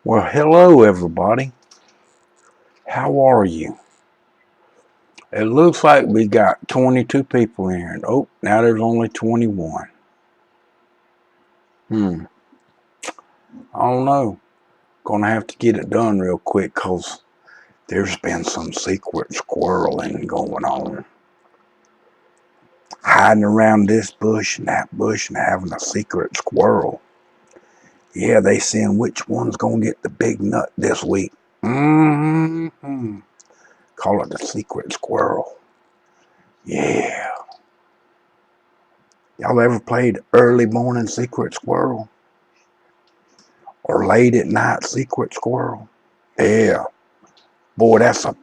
Well, hello everybody. How are you? It looks like we got 22 people in here. Oh, now there's only 21. I don't know. Gonna have to get it done real quick because there's been some secret squirreling going on. Hiding around this bush and that bush and having a secret squirrel. Yeah, they saying which one's gonna get the big nut this week. Mm-hmm. Call it the secret squirrel. Yeah. Y'all ever played early morning secret squirrel? Or late at night secret squirrel? Yeah. Boy, that's the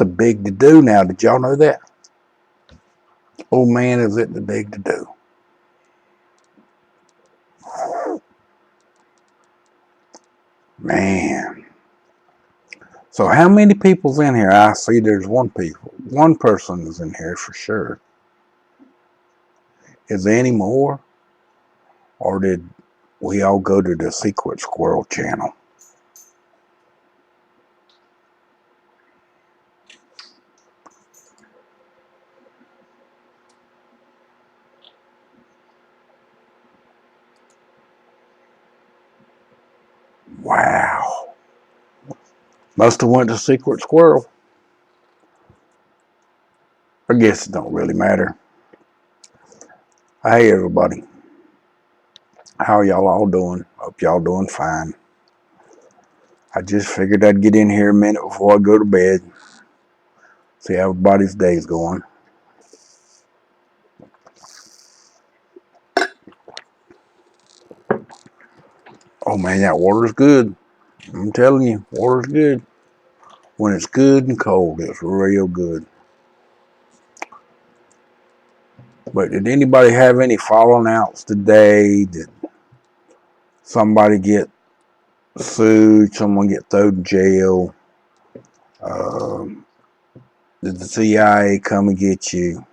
big to do now. Did y'all know that? Oh man, is it the big to do. Man. So how many people's in here? I see there's one person is in here for sure. Is there any more? Or did we all go to the secret squirrel channel? Wow. Must have went to secret squirrel. I guess it don't really matter. Hey everybody. How y'all all doing? Hope y'all doing fine. I just figured I'd get in here a minute before I go to bed. See how everybody's day's going. Oh man, that water's good. I'm telling you, water's good. When it's good and cold, it's real good. But did anybody have any falling outs today? Did somebody get sued? Someone get thrown in jail? Did the CIA come and get you?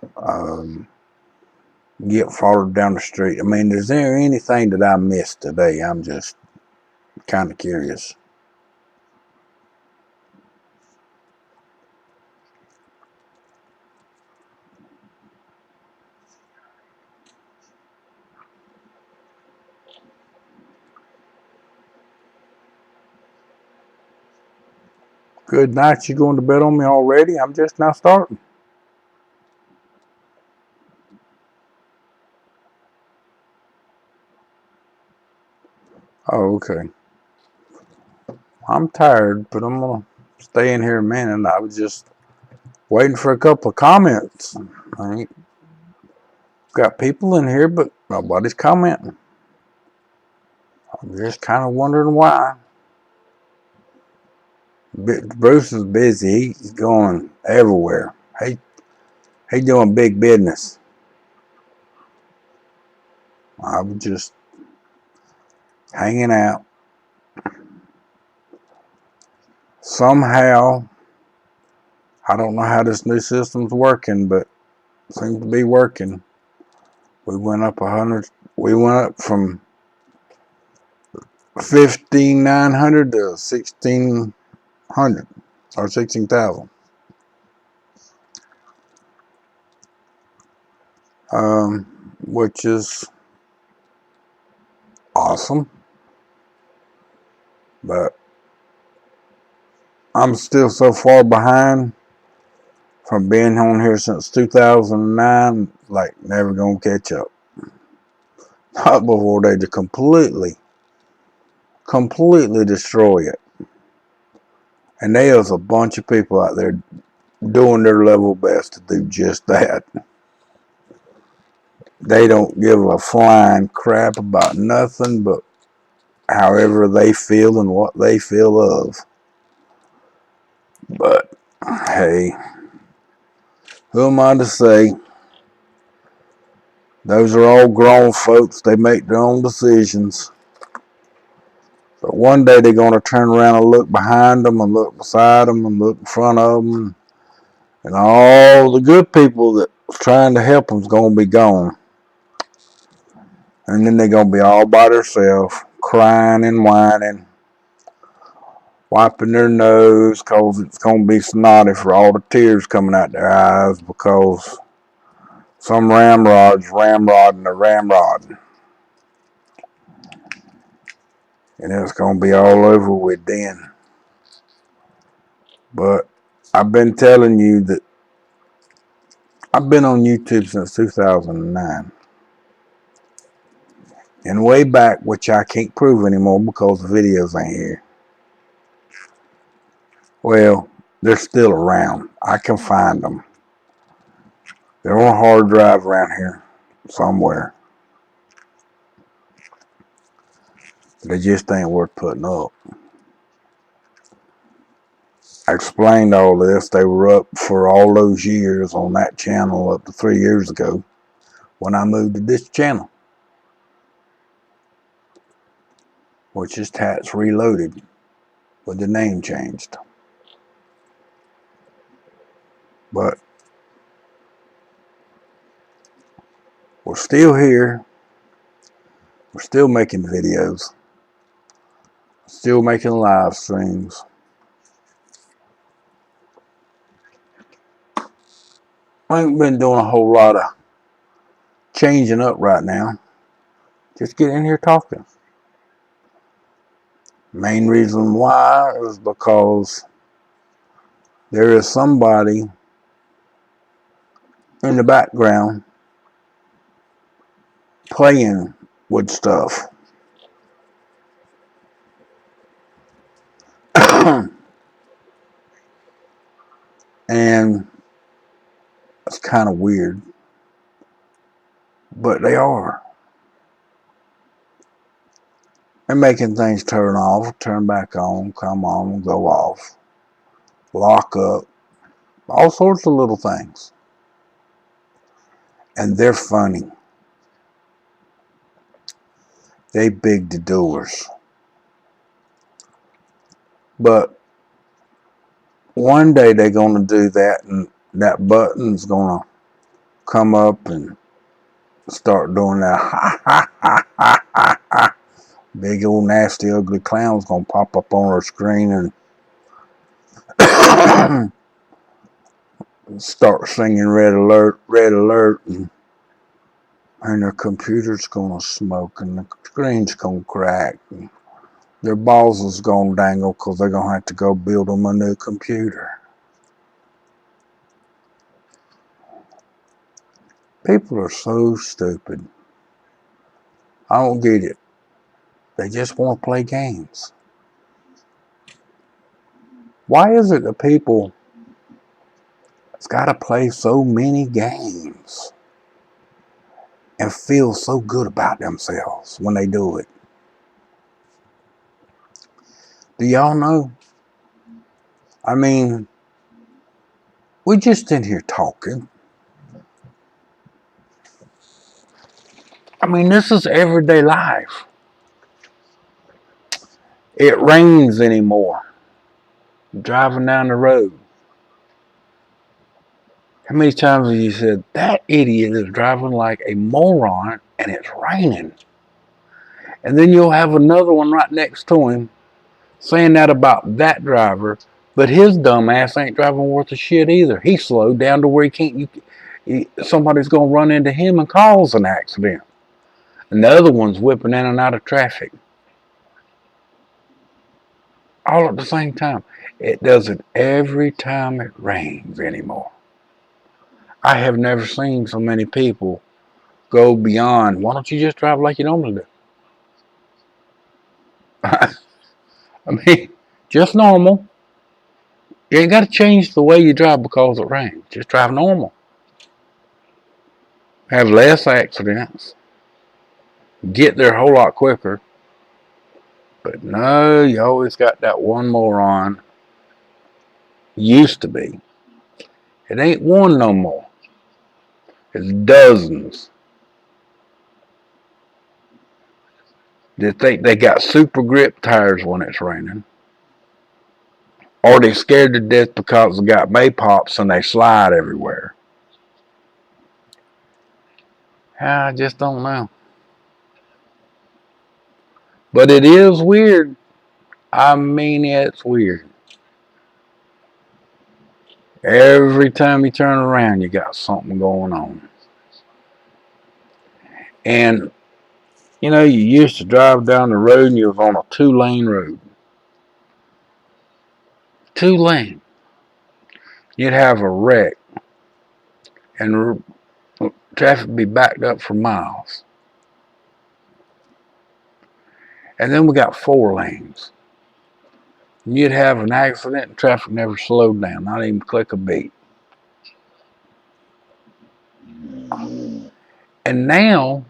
Get followed down the street? I mean, is there anything that I missed today? I'm just kind of curious. Good night. You going to bed on me already? I'm just now starting. Oh, okay. I'm tired, but I'm going to stay in here a minute. I was just waiting for a couple of comments. I ain't got people in here, but nobody's commenting. I'm just kind of wondering why. Bruce is busy. He's going everywhere. He doing big business. I was just hanging out. Somehow, I don't know how this new system's working, but it seems to be working. We went up 100. We went up from 1,500 to 1,600 or 16,000. Which is awesome, but I'm still so far behind from being on here since 2009, like never gonna catch up. Not before they completely destroy it. And there's a bunch of people out there doing their level best to do just that. They don't give a flying crap about nothing but however they feel and what they feel of. But hey, who am I to say? Those are all grown folks. They make their own decisions. But one day they're going to turn around and look behind them and look beside them and look in front of them. And all the good people that was trying to help them is going to be gone. And then they're going to be all by themselves, crying and whining. wiping their nose because it's going to be snotty for all the tears coming out their eyes because some ramrod's ramrodding a ramrod. And it's going to be all over with then. But I've been telling you that I've been on YouTube since 2009. And way back, which I can't prove anymore because the videos ain't here. Well, they're still around. I can find them. They're on a hard drive around here somewhere. They just ain't worth putting up. I explained all this. They were up for all those years on that channel up to 3 years ago when I moved to this channel, which is Tats Reloaded with the name changed. But we're still here. We're still making videos. Still making live streams. I ain't been doing a whole lot of changing up right now. Just get in here talking. Main reason why is because there is somebody in the background playing with stuff. And it's kind of weird. But they are. They're making things turn off, turn back on, come on, go off, lock up, all sorts of little things. And they're funny. They big the doers. But one day they're going to do that, and that button's going to come up and start doing that ha ha ha ha ha ha. Big old nasty ugly clown's going to pop up on our screen and start singing red alert, and their computer's going to smoke and the screen's going to crack and their balls is going to dangle because they're going to have to go build them a new computer. People are so stupid. I don't get it. They just want to play games. Why is it that people has got to play so many games and feel so good about themselves when they do it? Do y'all know? I mean, we're just in here talking. I mean, this is everyday life. It rains anymore. Driving down the road. How many times have you said, that idiot is driving like a moron and it's raining? And then you'll have another one right next to him saying that about that driver, but his dumb ass ain't driving worth a shit either. He slowed down to where he can't, somebody's going to run into him and cause an accident. And the other one's whipping in and out of traffic. All at the same time. It does it every time it rains anymore. I have never seen so many people go beyond, why don't you just drive like you normally do? I mean, just normal. You ain't got to change the way you drive because it rains. Just drive normal. Have less accidents. Get there a whole lot quicker. But no, you always got that one moron. Used to be. It ain't one no more. It's dozens that think they got super grip tires when it's raining. Or they scared to death because they got Maypops and they slide everywhere. I just don't know. But it is weird I mean, it's weird. Every time you turn around, you got something going on. And, you know, you used to drive down the road and you was on a 2-lane road. 2 lane. You'd have a wreck and traffic would be backed up for miles. And then we got 4 lanes. You'd have an accident and traffic never slowed down, not even click a beat. And now,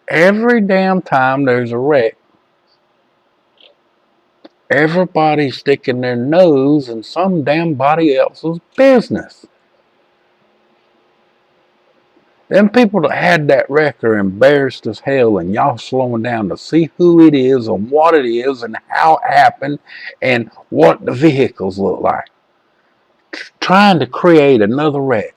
every damn time there's a wreck, everybody's sticking their nose in some damn body else's business. Them people that had that wreck are embarrassed as hell, and y'all slowing down to see who it is and what it is and how it happened and what the vehicles look like. Trying to create another wreck.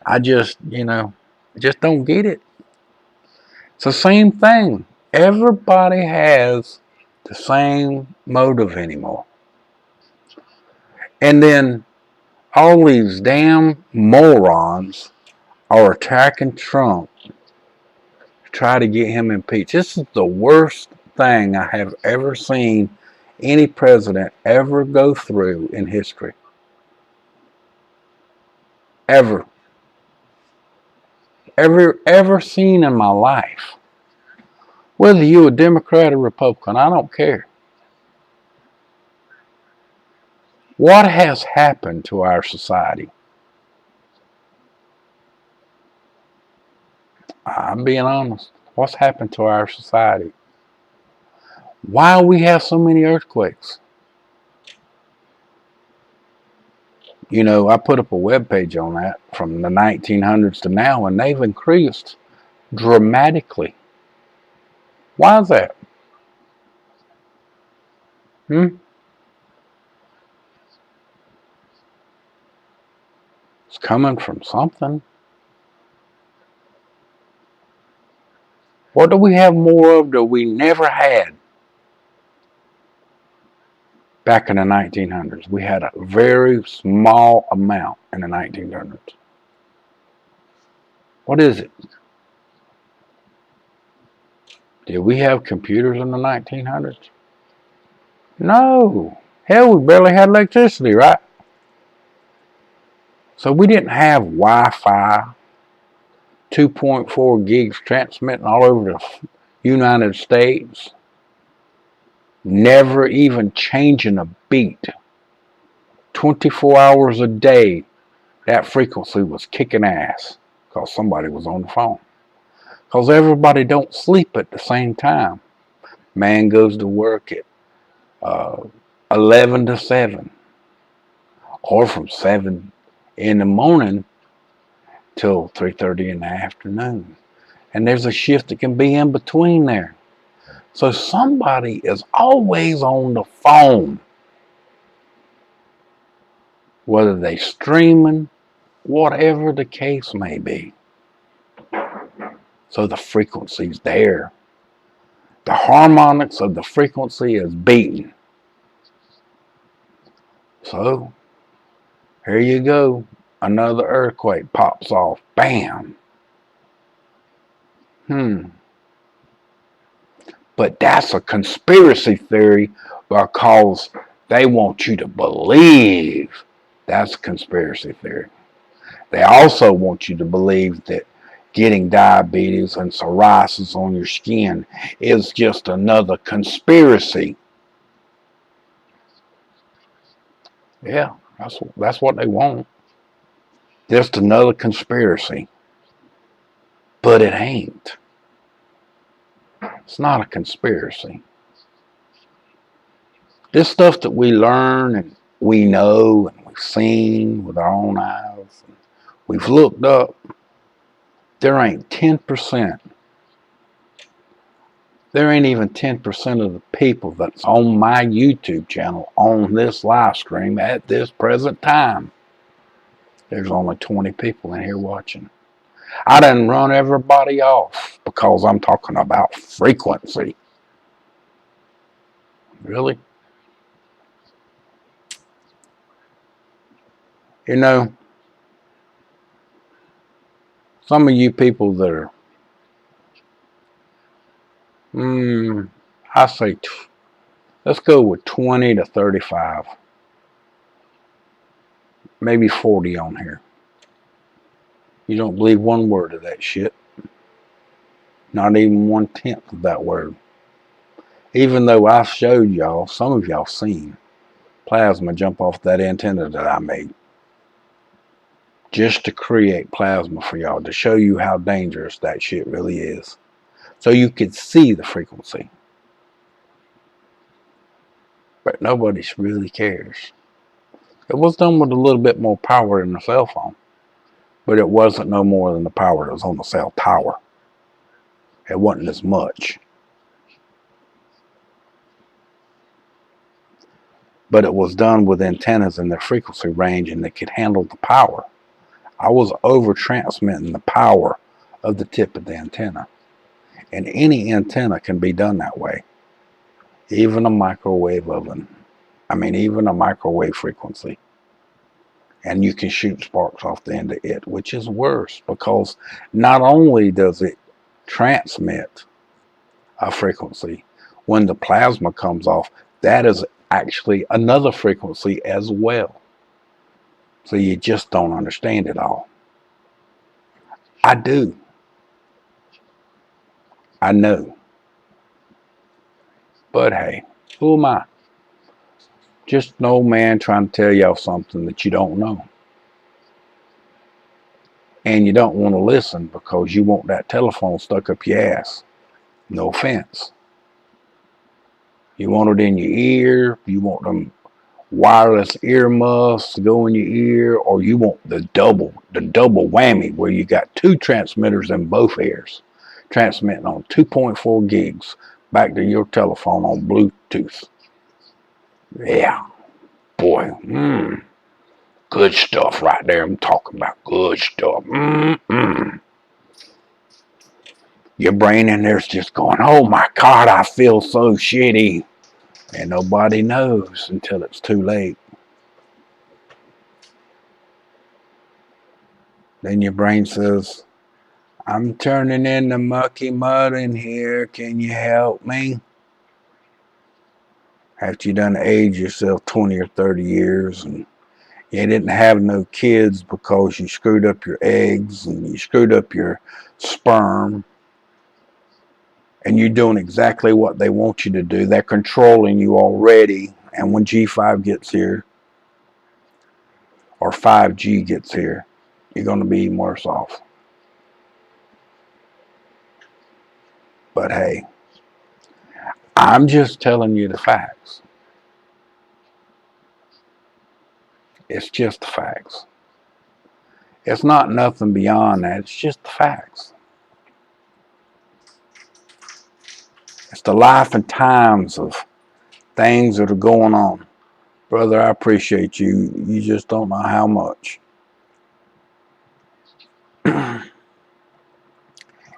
I just, just don't get it. It's the same thing. Everybody has the same motive anymore. And then all these damn morons are attacking Trump to try to get him impeached. This is the worst thing I have ever seen any president ever go through in history. Ever. Ever seen in my life. Whether you're a Democrat or Republican, I don't care. What has happened to our society? I'm being honest. What's happened to our society? Why we have so many earthquakes? You know, I put up a webpage on that from the 1900s to now, and they've increased dramatically. Why is that? It's coming from something. What do we have more of that we never had back in the 1900s? We had a very small amount in the 1900s. What is it? Did we have computers in the 1900s? No. Hell, we barely had electricity, right? So we didn't have Wi-Fi, 2.4 gigs transmitting all over the United States, never even changing a beat. 24 hours a day, that frequency was kicking ass because somebody was on the phone. Because everybody don't sleep at the same time. Man goes to work at 11 to 7, or from 7 in the morning till 3:30 in the afternoon. And there's a shift that can be in between there. So somebody is always on the phone, whether they streaming, whatever the case may be. So the frequency's there. The harmonics of the frequency is beaten. So here you go. Another earthquake pops off. Bam. But that's a conspiracy theory because they want you to believe that's a conspiracy theory. They also want you to believe that getting diabetes and psoriasis on your skin is just another conspiracy. Yeah, that's what they want. Just another conspiracy. But it ain't. It's not a conspiracy. This stuff that we learn and we know and we've seen with our own eyes, and we've looked up, there ain't 10%. There ain't even 10% of the people that's on my YouTube channel on this live stream at this present time. There's only 20 people in here watching. I done run everybody off because I'm talking about frequency. Really? You know, some of you people that are, I say, let's go with 20 to 35, maybe 40 on here. You don't believe one word of that shit. Not even 1/10 of that word. Even though I showed y'all, some of y'all seen plasma jump off that antenna that I made. Just to create plasma for y'all, to show you how dangerous that shit really is. So you could see the frequency. But nobody really cares. It was done with a little bit more power than a cell phone. But it wasn't no more than the power that was on the cell tower. It wasn't as much. But it was done with antennas in their frequency range and they could handle the power. I was over transmitting the power of the tip of the antenna. And any antenna can be done that way. Even a microwave oven. Even a microwave frequency. And you can shoot sparks off the end of it, which is worse because not only does it transmit a frequency, when the plasma comes off, that is actually another frequency as well. So you just don't understand it all. I do. I know. But hey, who am I? Just an old man trying to tell y'all something that you don't know. And you don't want to listen because you want that telephone stuck up your ass. No offense. You want it in your ear. You want them wireless earmuffs to go in your ear, or you want the double whammy where you got two transmitters in both ears, transmitting on 2.4 gigs back to your telephone on Bluetooth. Yeah, boy, good stuff right there. I'm talking about good stuff. Your brain in there's just going, oh my God, I feel so shitty. And nobody knows until it's too late. Then your brain says, I'm turning into mucky mud in here. Can you help me? After you done age yourself 20 or 30 years and you didn't have no kids because you screwed up your eggs and you screwed up your sperm. And you're doing exactly what they want you to do. They're controlling you already. And when G5 gets here, or 5G gets here, you're going to be even worse off. But hey, I'm just telling you the facts. It's just the facts. It's not nothing beyond that. It's just the facts. It's the life and times of things that are going on. Brother, I appreciate you. You just don't know how much. And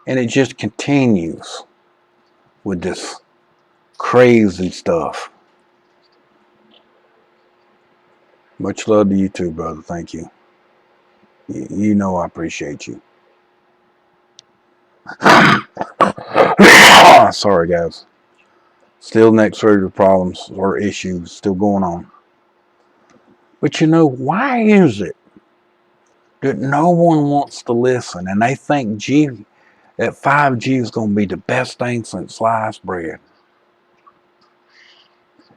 it just continues with this crazy stuff. Much love to you too, brother. Thank you. You know I appreciate you. Sorry, guys. Still neck surgery problems or issues still going on. But you know, why is it that no one wants to listen and they think that 5G is going to be the best thing since sliced bread?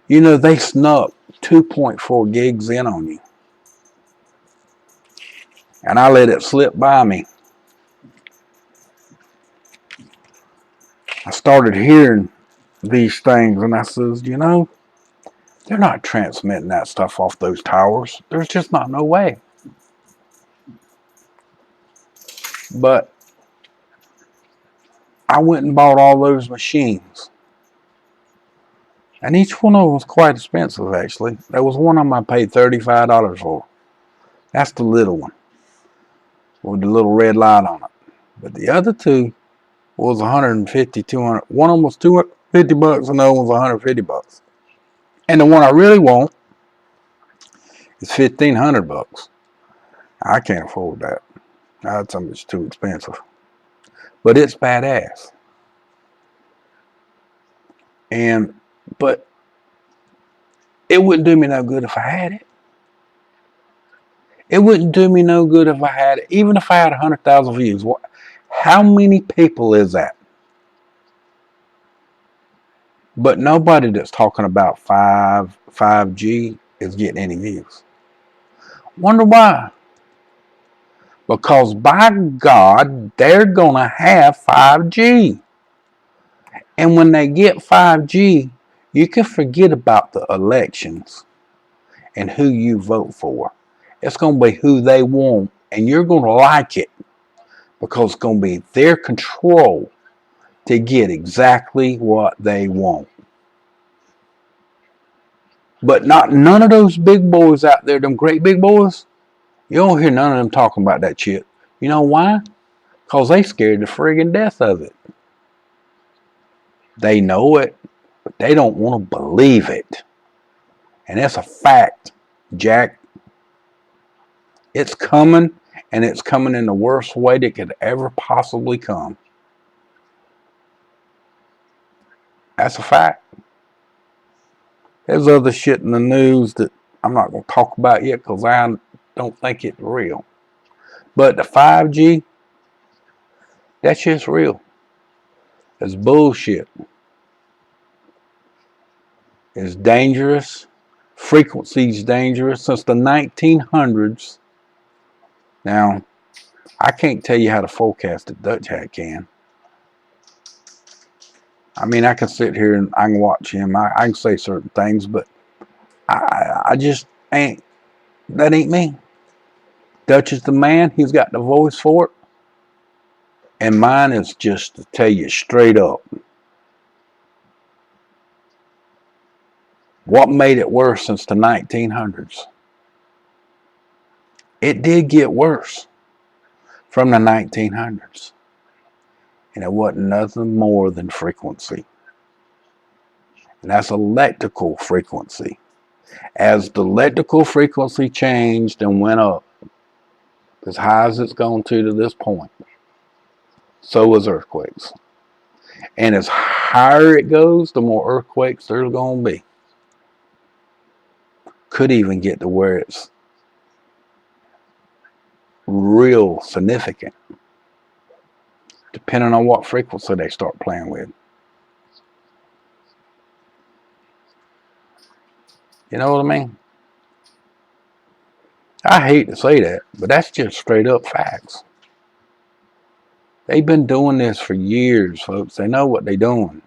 You know, they snuck 2.4 gigs in on you. And I let it slip by me. I started hearing these things and I says, you know, they're not transmitting that stuff off those towers. There's just not no way. But I went and bought all those machines. And each one of them was quite expensive, actually. There was one of them I paid $35 for. That's the little one with the little red light on it. But the other two was 150, 200. One of them was 250 bucks and the other one was 150 bucks. And the one I really want is 1,500 bucks. I can't afford that. That's something that's too expensive. But it's badass. But it wouldn't do me no good if I had it. It wouldn't do me no good if I had it. Even if I had 100,000 views. How many people is that? But nobody that's talking about 5G is getting any views. Wonder why? Because by God, they're going to have 5G. And when they get 5G, you can forget about the elections and who you vote for. It's going to be who they want, and you're going to like it because it's going to be their control to get exactly what they want. But none of those big boys out there, them great big boys, you don't hear none of them talking about that shit. You know why? Because they scared the friggin' death of it. They know it, but they don't want to believe it. And that's a fact, Jack. It's coming, and it's coming in the worst way that could ever possibly come. That's a fact. There's other shit in the news that I'm not going to talk about yet because I don't think it's real. But the 5G, that shit's real. It's bullshit. It's dangerous. Frequency's dangerous since the 1900s. Now, I can't tell you how to forecast it. Dutch Hat can. I mean, I can sit here and I can watch him. I can say certain things, but I just ain't. That ain't me. Dutch is the man. He's got the voice for it. And mine is just to tell you straight up. What made it worse since the 1900s? It did get worse from the 1900s. And it wasn't nothing more than frequency. And that's electrical frequency. As the electrical frequency changed and went up, as high as it's gone to this point, so was earthquakes. And as higher it goes, the more earthquakes there's going to be. Could even get to where it's real significant, depending on what frequency they start playing with. You know what I mean? I hate to say that, but that's just straight up facts. They've been doing this for years, folks. They know what they're doing.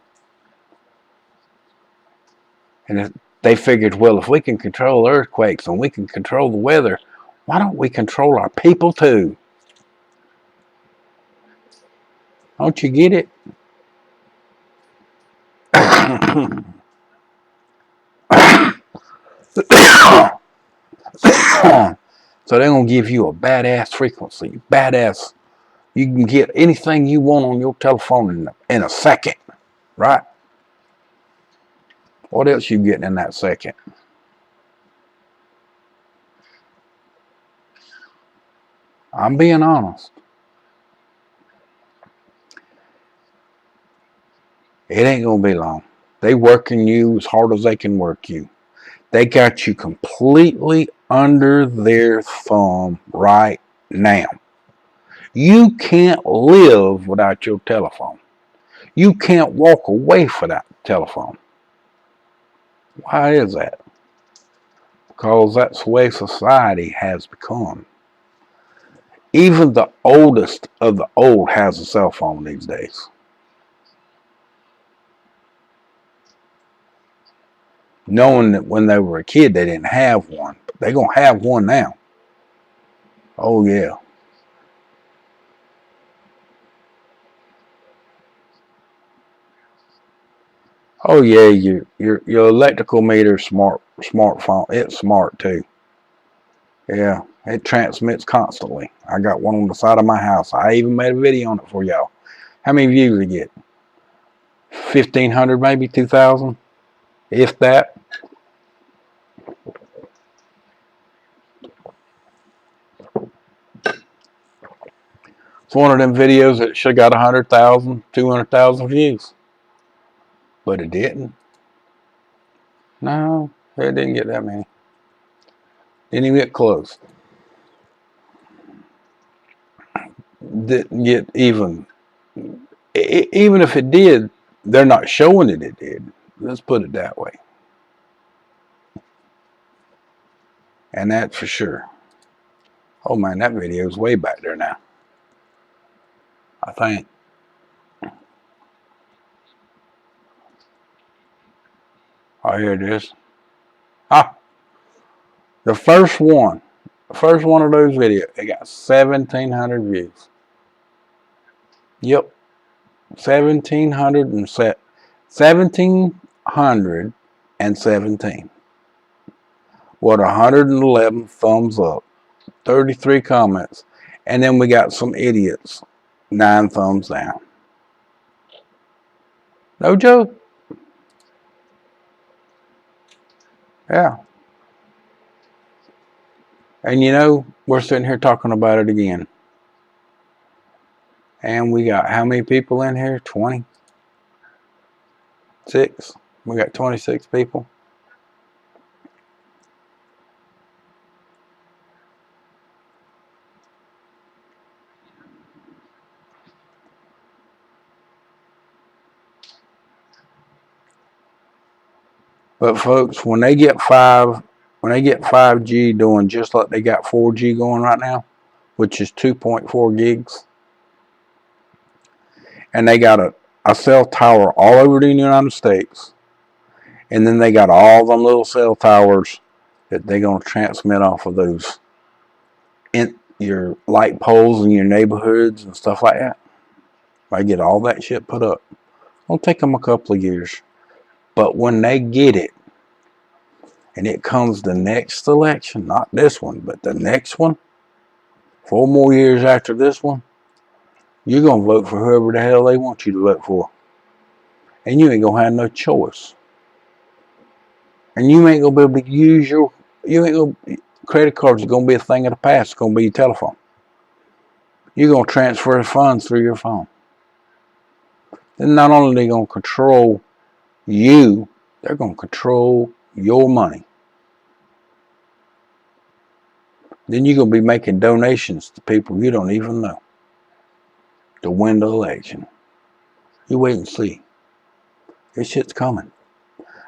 And they figured, well, if we can control earthquakes and we can control the weather, why don't we control our people too? Don't you get it? So they're going to give you a badass frequency. Badass. You can get anything you want on your telephone in a second. Right? What else you getting in that second? I'm being honest. It ain't going to be long. They working you as hard as they can work you. They got you completely under their thumb right now. You can't live without your telephone. You can't walk away from that telephone. Why is that? Because that's the way society has become. Even the oldest of the old has a cell phone these days. Knowing that when they were a kid they didn't have one. But they're going to have one now. Oh yeah. Oh yeah, your electrical meter smartphone, it's smart too. Yeah, it transmits constantly. I got one on the side of my house. I even made a video on it for y'all. How many views did he get? 1,500, maybe 2,000, if that. It's one of them videos that should have got 100,000, 200,000 views, but it didn't. No, it didn't get that many. Didn't even get close. Didn't get even if it did, they're not showing it did. Let's put it that way. And that's for sure. Oh man, that video is way back there now, I think. Oh, here it is. The first one of those videos, it got 1,700 views. Yep, 1,717 with 111 thumbs up, 33 comments, and then we got some idiots, 9 thumbs down. No joke. Yeah. And you know, we're sitting here talking about it again. And we got how many people in here? 26. We got 26 people. But folks, when they get 5G doing just like they got 4G going right now, which is 2.4 gigs, and they got a cell tower all over the United States, and then they got all them little cell towers that they're going to transmit off of those in your light poles in your neighborhoods and stuff like that. I get all that shit put up. It'll take them a couple of years. But when they get it, and it comes the next election, not this one, but the next one, 4 more years after this one, you're going to vote for whoever the hell they want you to vote for. And you ain't going to have no choice. And you ain't going to be able to use credit cards are going to be a thing of the past. It's going to be your telephone. You're going to transfer funds through your phone. Then not only are they going to control you, they're going to control your money. Then you're going to be making donations to people you don't even know to win the election. You wait and see. This shit's coming.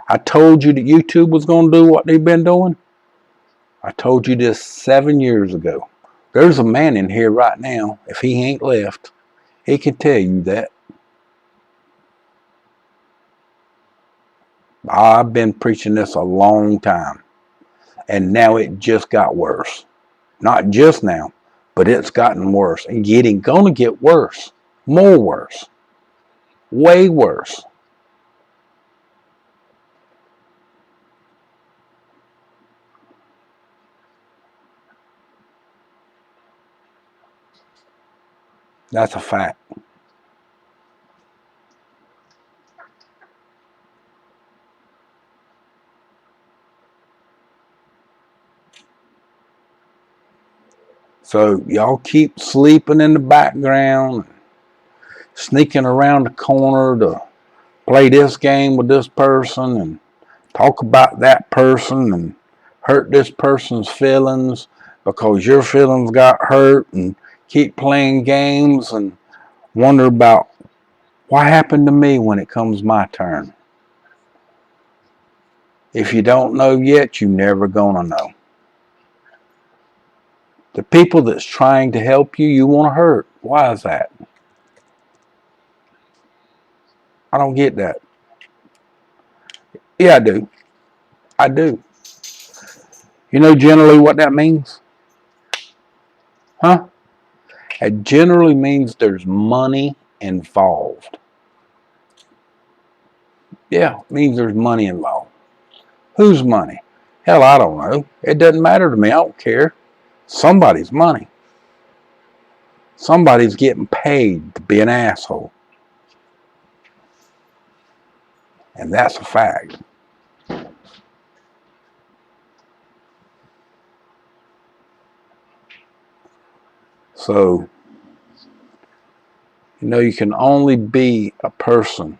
I told you that YouTube was going to do what they've been doing. I told you this 7 years ago. There's a man in here right now, if he ain't left, he can tell you that. I've been preaching this a long time. And now it just got worse. Not just now, but it's gotten worse. And gonna get worse. More worse. Way worse. That's a fact. So y'all keep sleeping in the background, sneaking around the corner to play this game with this person and talk about that person and hurt this person's feelings because your feelings got hurt, and keep playing games and wonder about what happened to me when it comes my turn. If you don't know yet, you're never gonna know. The people that's trying to help you, you want to hurt. Why is that? I don't get that. Yeah, I do. I do. You know generally what that means? Huh? It generally means there's money involved. Yeah, it means there's money involved. Whose money? Hell, I don't know. It doesn't matter to me. I don't care. Somebody's money. Somebody's getting paid to be an asshole. And that's a fact. So, you can only be a person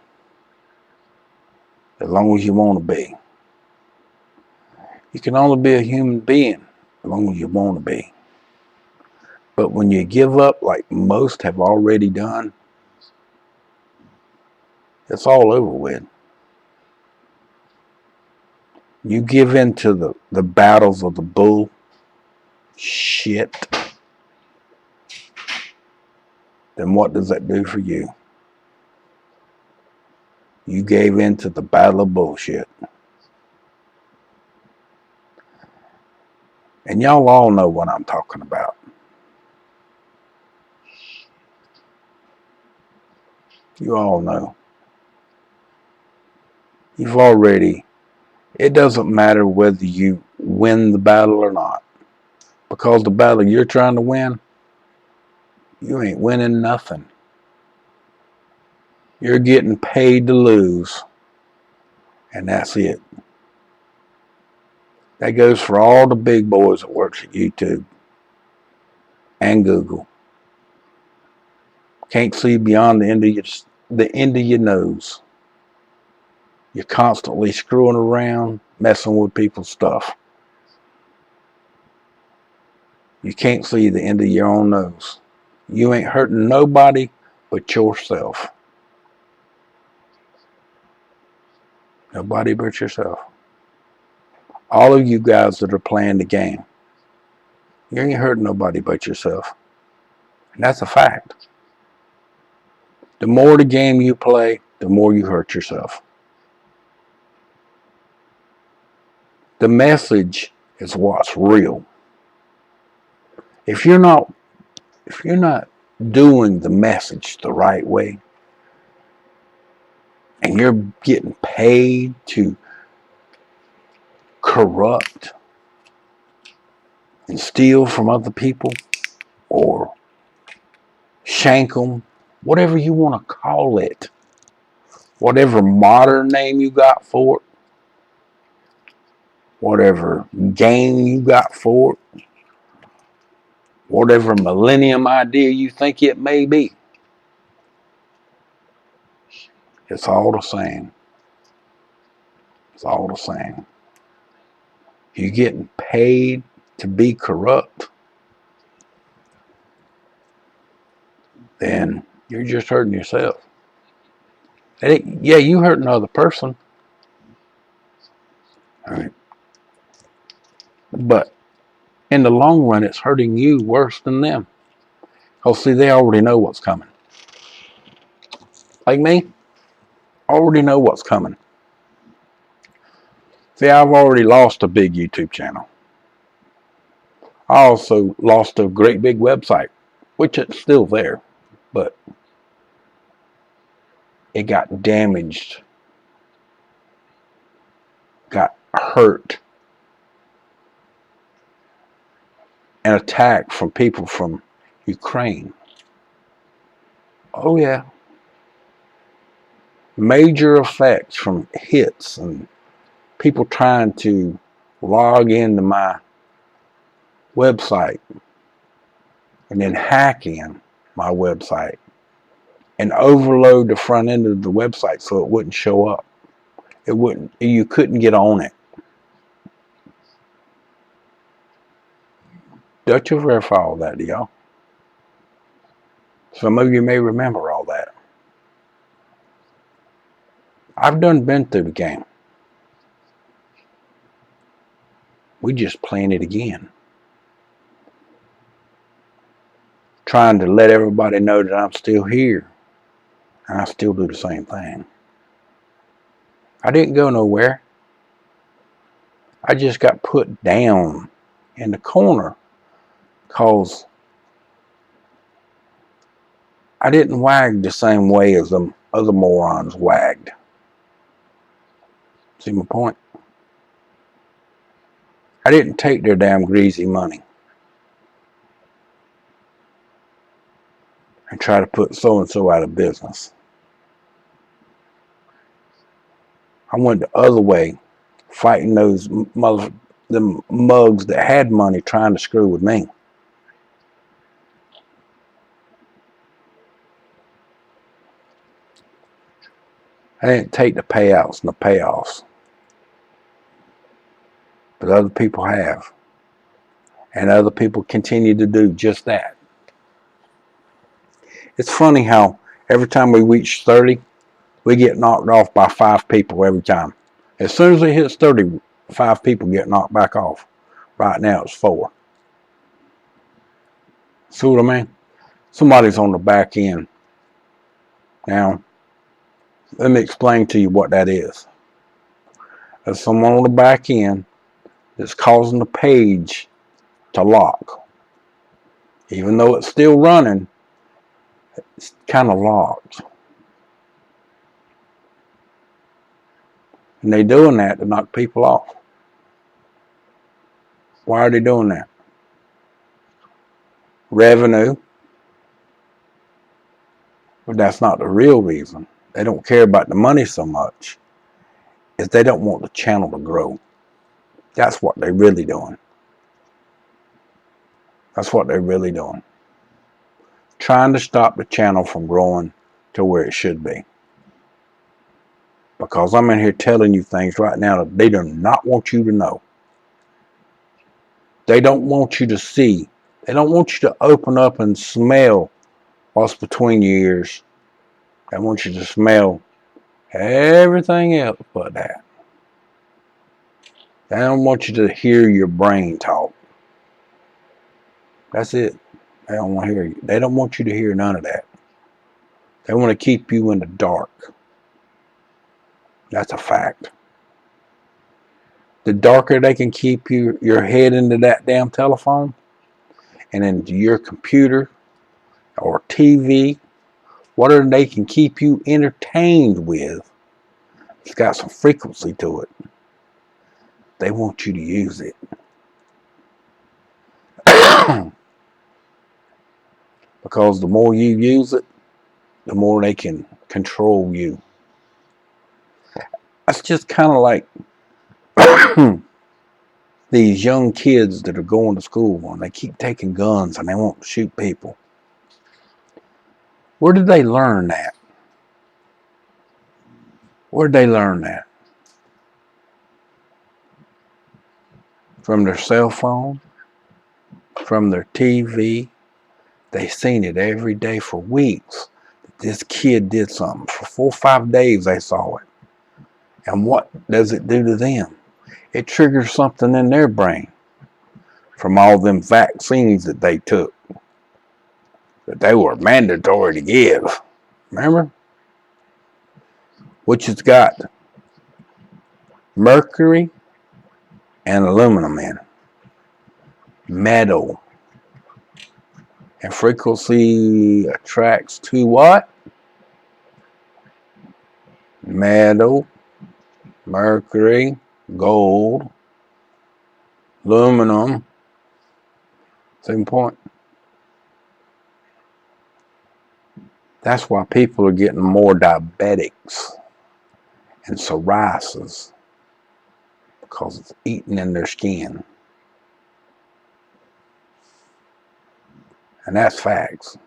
as long as you want to be. You can only be a human being as long as you want to be. But when you give up, like most have already done, it's all over with. You give in to the battles of the bull shit, then what does that do for you? You gave in to the battle of bullshit. And y'all all know what I'm talking about. You all know. You've already, it doesn't matter whether you win the battle or not. Because the battle you're trying to win, you ain't winning nothing. You're getting paid to lose. And that's it. That goes for all the big boys that works at YouTube and Google. Can't see beyond the end of your nose. You're constantly screwing around, messing with people's stuff. You can't see the end of your own nose. You ain't hurting nobody but yourself. Nobody but yourself. All of you guys that are playing the game, you ain't hurting nobody but yourself. And that's a fact. The more the game you play, the more you hurt yourself. The message is what's real. If you're not doing the message the right way, and you're getting paid to corrupt and steal from other people or shank them, whatever you want to call it, whatever modern name you got for it, whatever game you got for it, whatever millennium idea you think it may be, it's all the same. It's all the same. You're getting paid to be corrupt, then you're just hurting yourself. Yeah, you hurt another person. All right. But in the long run, it's hurting you worse than them. Because, see, they already know what's coming. Like me, already know what's coming. See, I've already lost a big YouTube channel. I also lost a great big website, which it's still there, but it got damaged, got hurt, and attacked from people from Ukraine. Oh, yeah. Major effects from hits and people trying to log into my website and then hack in my website and overload the front end of the website so it wouldn't show up. You couldn't get on it. Dutch will verify all that, do y'all? Some of you may remember all that. I've been through the game. We just playing it again. Trying to let everybody know that I'm still here. And I still do the same thing. I didn't go nowhere. I just got put down in the corner because I didn't wag the same way as them other morons wagged. See my point? I didn't take their damn greasy money and try to put so-and-so out of business. I went the other way, fighting those them mugs that had money trying to screw with me. I didn't take the payouts and the payoffs, but other people have. And other people continue to do just that. It's funny how every time we reach 30, we get knocked off by 5 people every time. As soon as it hits 30, 5 people get knocked back off. Right now it's 4. See what I mean? Somebody's on the back end. Now, let me explain to you what that is. There's someone on the back end that's causing the page to lock. Even though it's still running, it's kind of locked. And they're doing that to knock people off. Why are they doing that? Revenue. But that's not the real reason. They don't care about the money so much. Is they don't want the channel to grow. That's what they're really doing. That's what they're really doing. Trying to stop the channel from growing to where it should be. Because I'm in here telling you things right now that they do not want you to know. They don't want you to see. They don't want you to open up and smell what's between your ears. They want you to smell everything else but that. They don't want you to hear your brain talk. That's it. They don't want to hear you. They don't want you to hear none of that. They want to keep you in the dark. That's a fact. The darker they can keep your head into that damn telephone and into your computer or TV, whatever they can keep you entertained with, it's got some frequency to it. They want you to use it. Because the more you use it, the more they can control you. That's just kind of like these young kids that are going to school and they keep taking guns and they want to shoot people. Where did they learn that? Where did they learn that? From their cell phone? From their TV? They seen it every day for weeks. This kid did something. For 4 or 5 days they saw it. And what does it do to them? It triggers something in their brain from all them vaccines that they took, that they were mandatory to give. Remember? Which has got mercury and aluminum in. Metal. And frequency attracts to what? Metal, mercury, gold, aluminum. Same point. That's why people are getting more diabetics and psoriasis, because it's eating in their skin. And that's facts.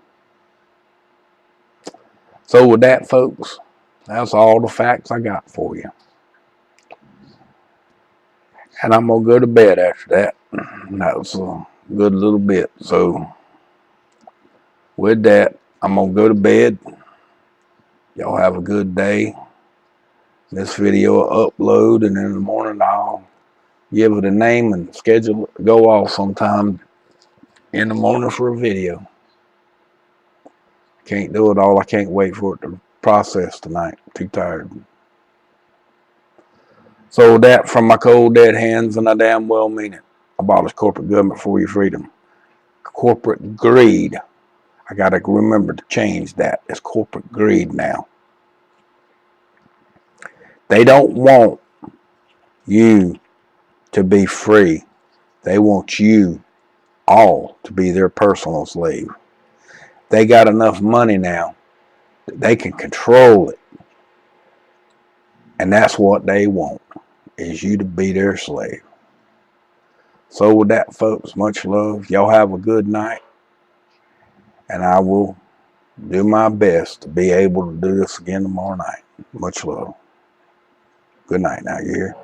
So with that, folks, that's all the facts I got for you. And I'm going to go to bed after that. That was a good little bit. So with that, I'm going to go to bed. Y'all have a good day. This video will upload, and in the morning I'll give it a name and schedule it to go off sometime in the morning for a video. Can't do it all. I can't wait for it to process tonight. Too tired. So that from my cold dead hands, and I damn well mean it. Abolish corporate government for your freedom. Corporate greed. I got to remember to change that. It's corporate greed now. They don't want you to be free. They want you all to be their personal slave. They got enough money now that they can control it And that's what they want, is you to be their slave. So with that, folks, much love. Y'all have a good night. And I will do my best to be able to do this again tomorrow night. Much love. Good night now, you hear?